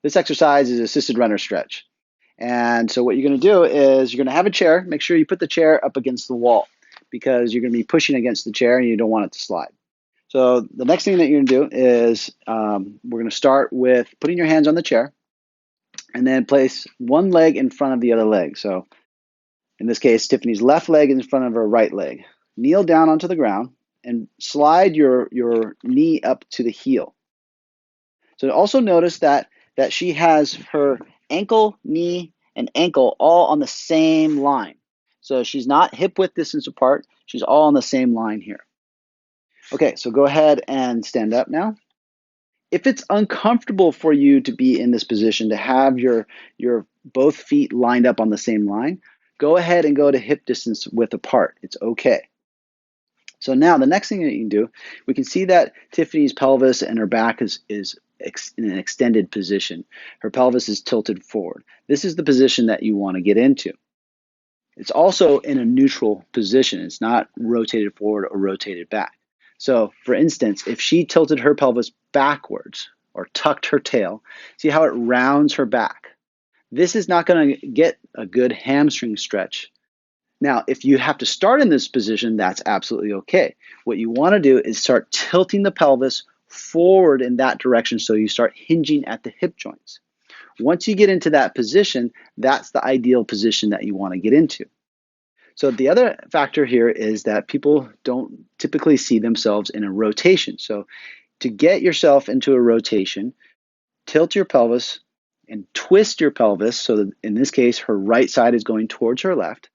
This exercise is assisted runner stretch. And so what you're going to do is you're going to have a chair. Make sure you put the chair up against the wall because you're going to be pushing against the chair and you don't want it to slide. So the next thing that you're going to do is we're going to start with putting your hands on the chair and then place one leg in front of the other leg. So in this case, Tiffany's left leg in front of her right leg. Kneel down onto the ground and slide your knee up to the heel. So also notice that she has her ankle, knee, and ankle all on the same line. So she's not hip width distance apart. She's all on the same line here. Okay, so go ahead and stand up now. If it's uncomfortable for you to be in this position, to have your both feet lined up on the same line, go ahead and go to hip distance width apart. It's okay. So now the next thing that you can do, we can see that Tiffany's pelvis and her back is in an extended position. Her pelvis is tilted forward. This is the position that you want to get into. It's also in a neutral position. It's not rotated forward or rotated back. So for instance, if she tilted her pelvis backwards or tucked her tail, see how it rounds her back. This is not going to get a good hamstring stretch. Now, if you have to start in this position, that's absolutely okay. What you want to do is start tilting the pelvis forward in that direction so you start hinging at the hip joints. Once you get into that position, that's the ideal position that you want to get into. So the other factor here is that people don't typically see themselves in a rotation. So to get yourself into a rotation, tilt your pelvis and twist your pelvis so that in this case, her right side is going towards her left,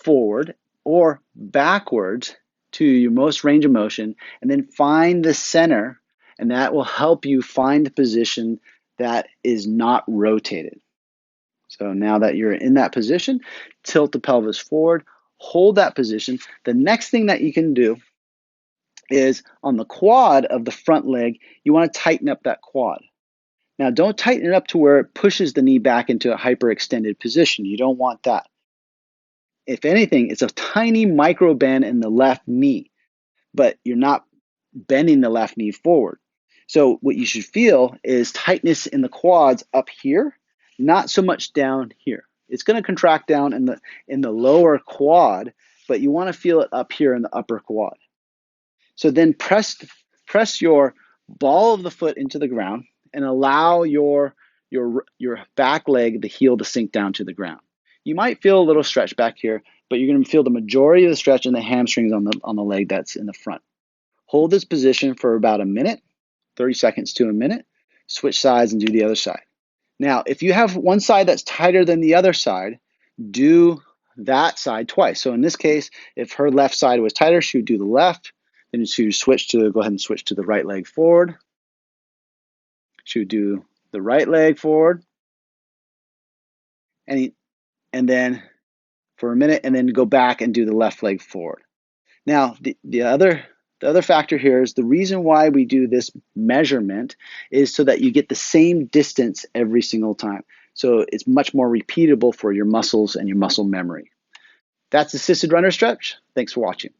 forward or backwards to your most range of motion, and then find the center, and that will help you find the position that is not rotated. So now that you're in that position, tilt the pelvis forward, hold that position. The next thing that you can do is on the quad of the front leg, you want to tighten up that quad. Now don't tighten it up to where it pushes the knee back into a hyperextended position. You don't want that. If anything, it's a tiny micro bend in the left knee, but you're not bending the left knee forward. So what you should feel is tightness in the quads up here, not so much down here. It's going to contract down in the lower quad, but you want to feel it up here in the upper quad. So then press your ball of the foot into the ground and allow your back leg, the heel, to sink down to the ground. You might feel a little stretch back here, but you're going to feel the majority of the stretch in the hamstrings on the leg that's in the front. Hold this position for about a minute, 30 seconds to a minute. Switch sides and do the other side. Now, if you have one side that's tighter than the other side, do that side twice. So in this case, if her left side was tighter, she would do the left. Then she would go ahead and switch to the right leg forward. She would do the right leg forward. And then for a minute, and then go back and do the left leg forward. Now, the other factor here is the reason why we do this measurement is so that you get the same distance every single time. So it's much more repeatable for your muscles and your muscle memory. That's assisted runner stretch. Thanks for watching.